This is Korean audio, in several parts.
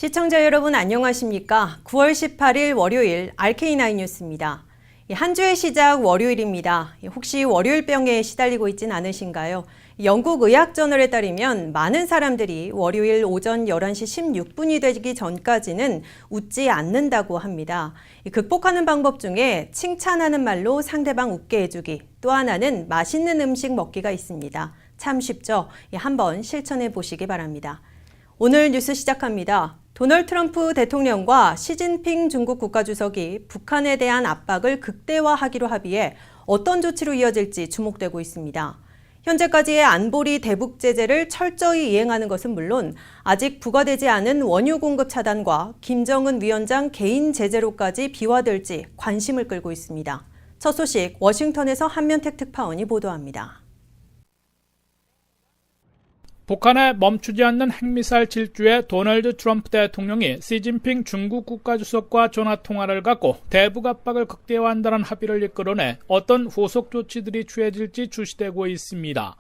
시청자 여러분 안녕하십니까? 9월 18일 월요일 RK9 뉴스입니다. 한 주의 시작 월요일입니다. 혹시 월요일병에 시달리고 있진 않으신가요? 영국 의학저널에 따르면 많은 사람들이 월요일 오전 11시 16분이 되기 전까지는 웃지 않는다고 합니다. 극복하는 방법 중에 칭찬하는 말로 상대방 웃게 해주기, 또 하나는 맛있는 음식 먹기가 있습니다. 참 쉽죠? 한번 실천해 보시기 바랍니다. 오늘 뉴스 시작합니다. 도널드 트럼프 대통령과 시진핑 중국 국가주석이 북한에 대한 압박을 극대화하기로 합의해 어떤 조치로 이어질지 주목되고 있습니다. 현재까지의 안보리 대북 제재를 철저히 이행하는 것은 물론 아직 부과되지 않은 원유 공급 차단과 김정은 위원장 개인 제재로까지 비화될지 관심을 끌고 있습니다. 첫 소식 워싱턴에서 한면택 특파원이 보도합니다. 북한의 멈추지 않는 핵미사일 질주에 도널드 트럼프 대통령이 시진핑 중국 국가주석과 전화통화를 갖고 대북 압박을 극대화한다는 합의를 이끌어내 어떤 후속 조치들이 취해질지 주시되고 있습니다.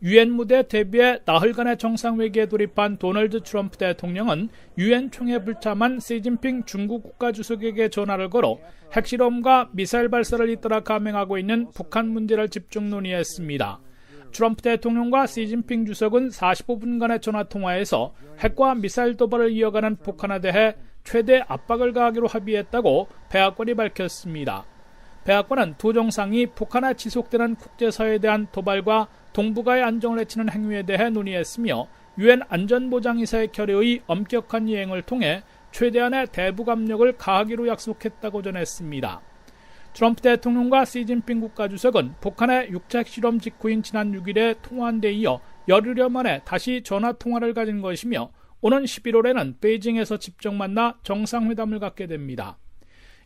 유엔 무대 대비해 나흘간의 정상회기에 돌입한 도널드 트럼프 대통령은 유엔 총회 불참한 시진핑 중국 국가주석에게 전화를 걸어 핵실험과 미사일 발사를 잇따라 감행하고 있는 북한 문제를 집중 논의했습니다. 트럼프 대통령과 시진핑 주석은 45분간의 전화통화에서 핵과 미사일 도발을 이어가는 북한에 대해 최대 압박을 가하기로 합의했다고 백악관이 밝혔습니다. 백악관은 두 정상이 북한에 지속되는 국제사회에 대한 도발과 동북아의 안정을 해치는 행위에 대해 논의했으며 유엔 안전보장이사의 결의의 엄격한 이행을 통해 최대한의 대북 압력을 가하기로 약속했다고 전했습니다. 트럼프 대통령과 시진핑 국가주석은 북한의 육차 핵실험 직후인 지난 6일에 통화한 데 이어 열흘여 만에 다시 전화통화를 가진 것이며 오는 11월에는 베이징에서 직접 만나 정상회담을 갖게 됩니다.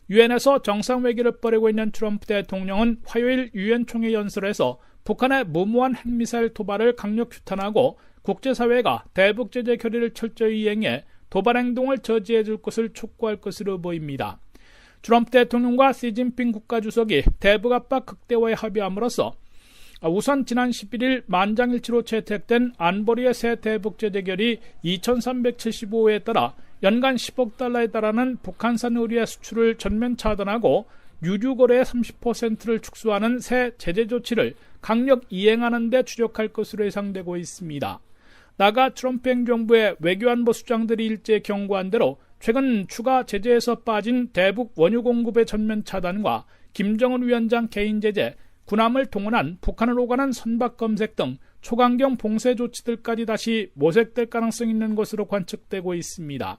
유엔에서 정상회기를 벌이고 있는 트럼프 대통령은 화요일 유엔 총회 연설에서 북한의 무모한 핵미사일 도발을 강력 규탄하고 국제사회가 대북 제재 결의를 철저히 이행해 도발 행동을 저지해 줄 것을 촉구할 것으로 보입니다. 트럼프 대통령과 시진핑 국가주석이 대북 압박 극대화에 합의함으로써 우선 지난 11일 만장일치로 채택된 안보리의 새 대북 제재 결의 2375호에 따라 연간 10억 달러에 달하는 북한산 의류의 수출을 전면 차단하고 유류 거래의 30%를 축소하는 새 제재 조치를 강력 이행하는 데 주력할 것으로 예상되고 있습니다. 나아가 트럼프 행정부의 외교안보 수장들이 일제히 경고한 대로 최근 추가 제재에서 빠진 대북 원유 공급의 전면 차단과 김정은 위원장 개인 제재, 군함을 동원한 북한으로 가는 선박 검색 등 초강경 봉쇄 조치들까지 다시 모색될 가능성이 있는 것으로 관측되고 있습니다.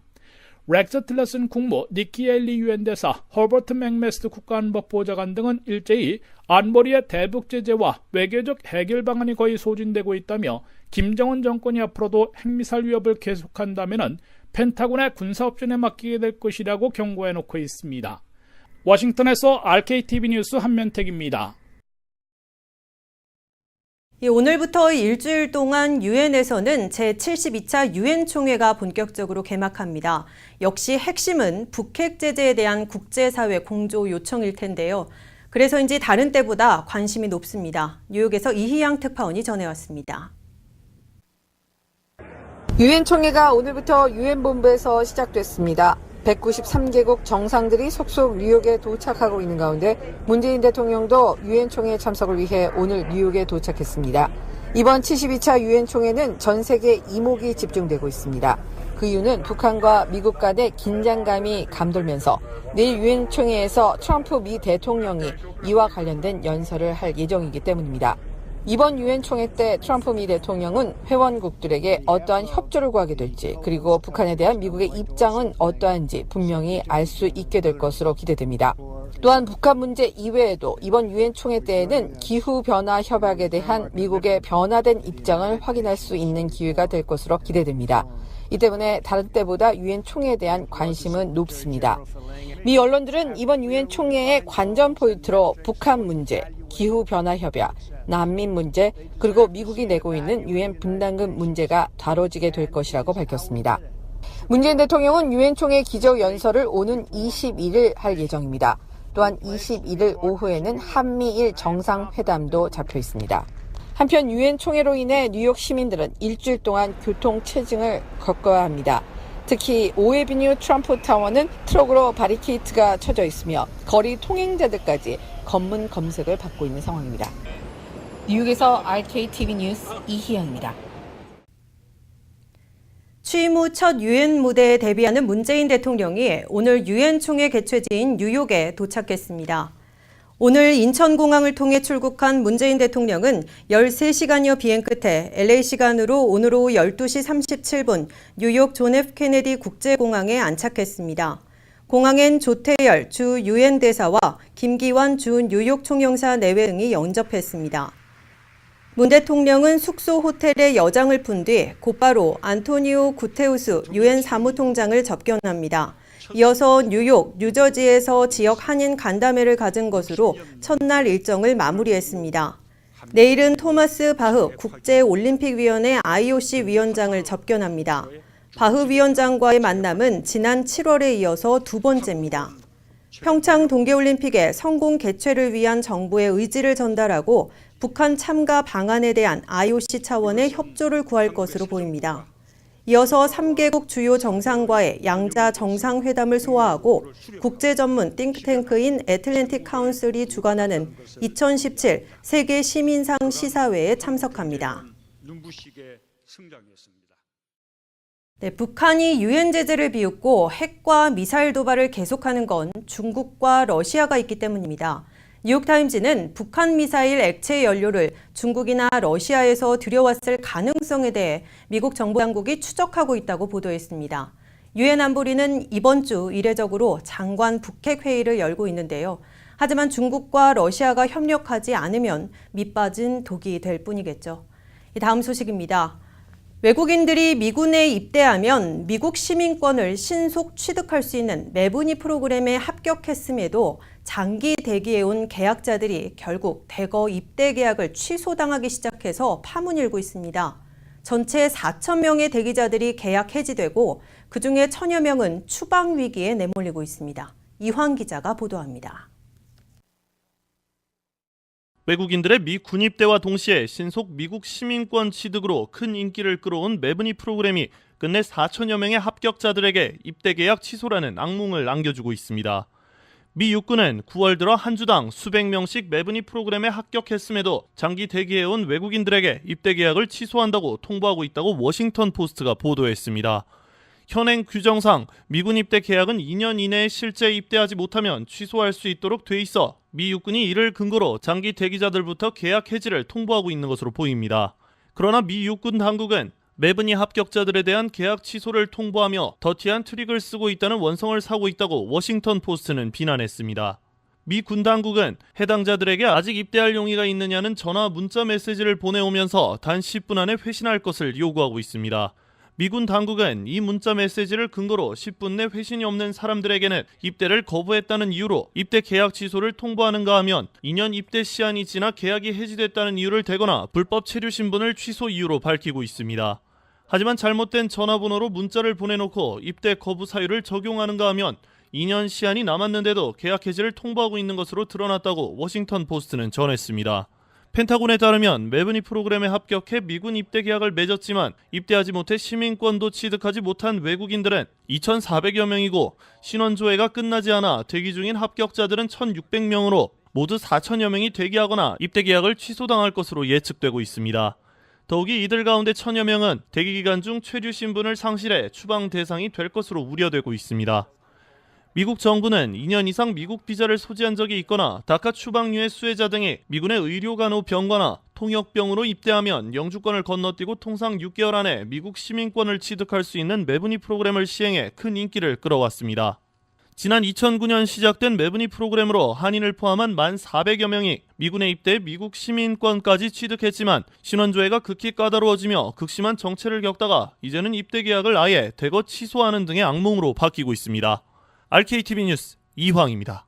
렉스 틸러슨 국무, 니키 헤일리 유엔 대사, 허버트 맥메스트 국가안보보좌관 등은 일제히 안보리의 대북 제재와 외교적 해결 방안이 거의 소진되고 있다며 김정은 정권이 앞으로도 핵미사일 위협을 계속한다면 펜타곤의 군사옵션에 맡기게 될 것이라고 경고해놓고 있습니다. 워싱턴에서 RKTV 뉴스 한면택입니다. 오늘부터 일주일 동안 유엔에서는 제72차 유엔 총회가 본격적으로 개막합니다. 역시 핵심은 북핵 제재에 대한 국제사회 공조 요청일 텐데요. 그래서인지 다른 때보다 관심이 높습니다. 뉴욕에서 이희양 특파원이 전해왔습니다. 유엔 총회가 오늘부터 유엔 본부에서 시작됐습니다. 193개국 정상들이 속속 뉴욕에 도착하고 있는 가운데 문재인 대통령도 유엔 총회 참석을 위해 오늘 뉴욕에 도착했습니다. 이번 72차 유엔 총회는 전 세계 이목이 집중되고 있습니다. 그 이유는 북한과 미국 간의 긴장감이 감돌면서 내일 유엔 총회에서 트럼프 미 대통령이 이와 관련된 연설을 할 예정이기 때문입니다. 이번 유엔 총회 때 트럼프 미 대통령은 회원국들에게 어떠한 협조를 구하게 될지, 그리고 북한에 대한 미국의 입장은 어떠한지 분명히 알 수 있게 될 것으로 기대됩니다. 또한 북한 문제 이외에도 이번 유엔 총회 때에는 기후변화 협약에 대한 미국의 변화된 입장을 확인할 수 있는 기회가 될 것으로 기대됩니다. 이 때문에 다른 때보다 유엔 총회에 대한 관심은 높습니다. 미 언론들은 이번 유엔 총회의 관전 포인트로 북한 문제, 기후변화 협약, 난민 문제, 그리고 미국이 내고 있는 유엔 분담금 문제가 다뤄지게 될 것이라고 밝혔습니다. 문재인 대통령은 유엔 총회 기조 연설을 오는 21일 할 예정입니다. 또한 21일 오후에는 한미일 정상회담도 잡혀 있습니다. 한편 유엔 총회로 인해 뉴욕 시민들은 일주일 동안 교통 체증을 겪어야 합니다. 특히 오에비뉴 트럼프 타워는 트럭으로 바리케이트가 쳐져 있으며 거리 통행자들까지 검문 검색을 받고 있는 상황입니다. 뉴욕에서 RKTV 뉴스 이희영입니다. 취임 후 첫 유엔 무대에 데뷔하는 문재인 대통령이 오늘 유엔 총회 개최지인 뉴욕에 도착했습니다. 오늘 인천공항을 통해 출국한 문재인 대통령은 13시간여 비행 끝에 LA 시간으로 오늘 오후 12시 37분 뉴욕 존 F 케네디 국제공항에 안착했습니다. 공항엔 조태열 주 유엔 대사와 김기환 주 뉴욕 총영사 내외 등이 영접했습니다. 문 대통령은 숙소 호텔에 여장을 푼 뒤 곧바로 안토니오 구테우스 유엔 사무총장을 접견합니다. 이어서 뉴욕, 뉴저지에서 지역 한인 간담회를 가진 것으로 첫날 일정을 마무리했습니다. 내일은 토마스 바흐 국제올림픽위원회 IOC 위원장을 접견합니다. 바흐 위원장과의 만남은 지난 7월에 이어서 두 번째입니다. 평창 동계올림픽의 성공 개최를 위한 정부의 의지를 전달하고 북한 참가 방안에 대한 IOC 차원의 협조를 구할 것으로 보입니다. 이어서 3개국 주요 정상과의 양자 정상회담을 소화하고 국제 전문 띵크탱크인 애틀랜틱 카운슬이 주관하는 2017 세계 시민상 시사회에 참석합니다. 네, 북한이 유엔 제재를 비웃고 핵과 미사일 도발을 계속하는 건 중국과 러시아가 있기 때문입니다. 뉴욕타임즈는 북한 미사일 액체 연료를 중국이나 러시아에서 들여왔을 가능성에 대해 미국 정부 당국이 추적하고 있다고 보도했습니다. 유엔 안보리는 이번 주 이례적으로 장관 북핵 회의를 열고 있는데요. 하지만 중국과 러시아가 협력하지 않으면 밑빠진 독이 될 뿐이겠죠. 다음 소식입니다. 외국인들이 미군에 입대하면 미국 시민권을 신속 취득할 수 있는 매분이 프로그램에 합격했음에도 장기 대기해온 계약자들이 결국 대거 입대 계약을 취소당하기 시작해서 파문이 일고 있습니다. 전체 4,000명의 대기자들이 계약 해지되고 그중에 1,000여 명은 추방 위기에 내몰리고 있습니다. 이황 기자가 보도합니다. 외국인들의 미 군입대와 동시에 신속 미국 시민권 취득으로 큰 인기를 끌어온 매분이 프로그램이 끝내 4천여 명의 합격자들에게 입대 계약 취소라는 악몽을 안겨주고 있습니다. 미 육군은 9월 들어 한 주당 수백 명씩 매분이 프로그램에 합격했음에도 장기 대기해온 외국인들에게 입대 계약을 취소한다고 통보하고 있다고 워싱턴 포스트가 보도했습니다. 현행 규정상 미군 입대 계약은 2년 이내에 실제 입대하지 못하면 취소할 수 있도록 돼 있어 미 육군이 이를 근거로 장기 대기자들부터 계약 해지를 통보하고 있는 것으로 보입니다. 그러나 미 육군 당국은 매분이 합격자들에 대한 계약 취소를 통보하며 더티한 트릭을 쓰고 있다는 원성을 사고 있다고 워싱턴 포스트는 비난했습니다. 미 군 당국은 해당자들에게 아직 입대할 용의가 있느냐는 전화 문자 메시지를 보내오면서 단 10분 안에 회신할 것을 요구하고 있습니다. 미군 당국은 이 문자 메시지를 근거로 10분 내 회신이 없는 사람들에게는 입대를 거부했다는 이유로 입대 계약 취소를 통보하는가 하면 2년 입대 시한이 지나 계약이 해지됐다는 이유를 대거나 불법 체류 신분을 취소 이유로 밝히고 있습니다. 하지만 잘못된 전화번호로 문자를 보내놓고 입대 거부 사유를 적용하는가 하면 2년 시한이 남았는데도 계약 해지를 통보하고 있는 것으로 드러났다고 워싱턴 포스트는 전했습니다. 펜타곤에 따르면 매분이 프로그램에 합격해 미군 입대 계약을 맺었지만 입대하지 못해 시민권도 취득하지 못한 외국인들은 2,400여 명이고 신원조회가 끝나지 않아 대기 중인 합격자들은 1,600명으로 모두 4천여 명이 대기하거나 입대 계약을 취소당할 것으로 예측되고 있습니다. 더욱이 이들 가운데 1,000여 명은 대기기간 중 체류 신분을 상실해 추방 대상이 될 것으로 우려되고 있습니다. 미국 정부는 2년 이상 미국 비자를 소지한 적이 있거나 다카 추방유의 수혜자 등이 미군의 의료간호병과나 통역병으로 입대하면 영주권을 건너뛰고 통상 6개월 안에 미국 시민권을 취득할 수 있는 매분이 프로그램을 시행해 큰 인기를 끌어왔습니다. 지난 2009년 시작된 매분이 프로그램으로 한인을 포함한 1,400여 명이 미군에 입대해 미국 시민권까지 취득했지만 신원조회가 극히 까다로워지며 극심한 정체를 겪다가 이제는 입대 계약을 아예 대거 취소하는 등의 악몽으로 바뀌고 있습니다. RKTV 뉴스 이황입니다.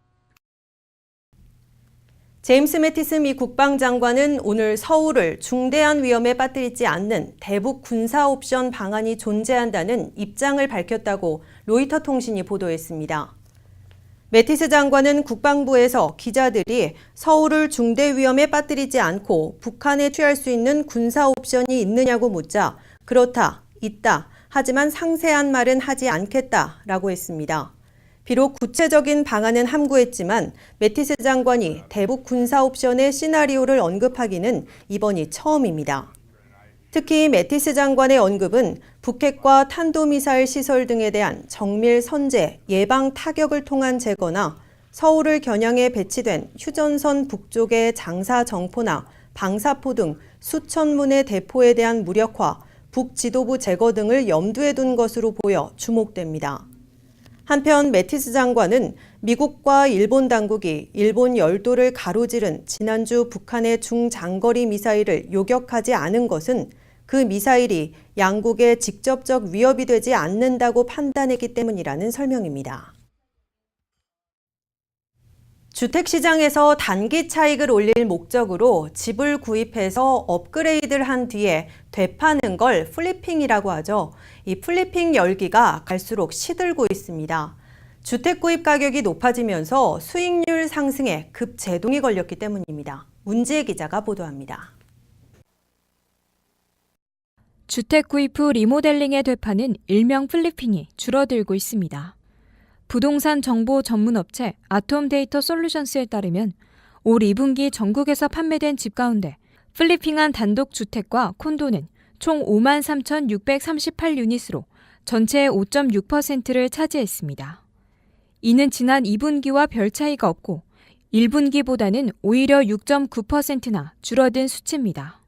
제임스 매티스 미 국방장관은 오늘 서울을 중대한 위험에 빠뜨리지 않는 대북 군사 옵션 방안이 존재한다는 입장을 밝혔다고 로이터 통신이 보도했습니다. 매티스 장관은 국방부에서 기자들이 서울을 중대 위험에 빠뜨리지 않고 북한에 취할 수 있는 군사 옵션이 있느냐고 묻자 그렇다, 있다. 하지만 상세한 말은 하지 않겠다라고 했습니다. 비록 구체적인 방안은 함구했지만 매티스 장관이 대북 군사 옵션의 시나리오를 언급하기는 이번이 처음입니다. 특히 매티스 장관의 언급은 북핵과 탄도미사일 시설 등에 대한 정밀 선제, 예방 타격을 통한 제거나 서울을 겨냥해 배치된 휴전선 북쪽의 장사 정포나 방사포 등 수천 문의 대포에 대한 무력화, 북지도부 제거 등을 염두에 둔 것으로 보여 주목됩니다. 한편 매티스 장관은 미국과 일본 당국이 일본 열도를 가로지른 지난주 북한의 중장거리 미사일을 요격하지 않은 것은 그 미사일이 양국에 직접적 위협이 되지 않는다고 판단했기 때문이라는 설명입니다. 주택시장에서 단기 차익을 올릴 목적으로 집을 구입해서 업그레이드를 한 뒤에 되파는 걸 플리핑이라고 하죠. 이 플리핑 열기가 갈수록 시들고 있습니다. 주택 구입 가격이 높아지면서 수익률 상승에 급제동이 걸렸기 때문입니다. 문지혜 기자가 보도합니다. 주택 구입 후 리모델링의 되파는 일명 플리핑이 줄어들고 있습니다. 부동산 정보 전문 업체 아톰데이터 솔루션스에 따르면 올 2분기 전국에서 판매된 집 가운데 플리핑한 단독 주택과 콘도는 총 53,638유닛으로 전체의 5.6%를 차지했습니다. 이는 지난 2분기와 별 차이가 없고 1분기보다는 오히려 6.9%나 줄어든 수치입니다.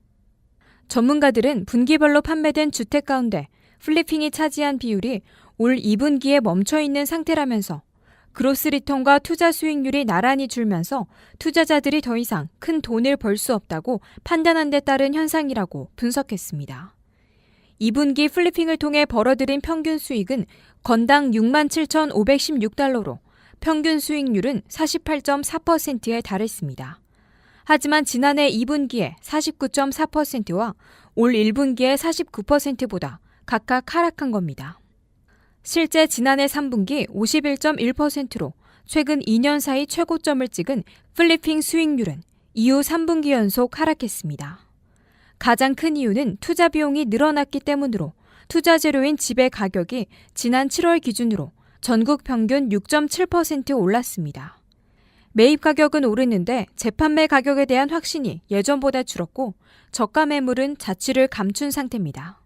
전문가들은 분기별로 판매된 주택 가운데 플리핑이 차지한 비율이 올 2분기에 멈춰있는 상태라면서 그로스 리턴과 투자 수익률이 나란히 줄면서 투자자들이 더 이상 큰 돈을 벌 수 없다고 판단한 데 따른 현상이라고 분석했습니다. 2분기 플리핑을 통해 벌어들인 평균 수익은 건당 67,516달러로 평균 수익률은 48.4%에 달했습니다. 하지만 지난해 2분기에 49.4%와 올 1분기에 49%보다 각각 하락한 겁니다. 실제 지난해 3분기 51.1%로 최근 2년 사이 최고점을 찍은 플리핑 수익률은 이후 3분기 연속 하락했습니다. 가장 큰 이유는 투자 비용이 늘어났기 때문으로 투자 재료인 집의 가격이 지난 7월 기준으로 전국 평균 6.7% 올랐습니다. 매입 가격은 오르는데 재판매 가격에 대한 확신이 예전보다 줄었고 저가 매물은 자취를 감춘 상태입니다.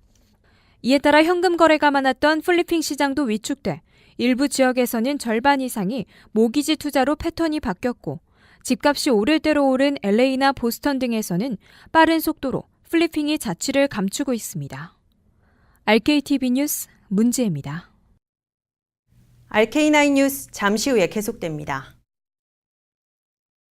이에 따라 현금 거래가 많았던 플리핑 시장도 위축돼 일부 지역에서는 절반 이상이 모기지 투자로 패턴이 바뀌었고 집값이 오를 대로 오른 LA나 보스턴 등에서는 빠른 속도로 플리핑이 자취를 감추고 있습니다. RKTV 뉴스 문지혜입니다. RK9 뉴스 잠시 후에 계속됩니다.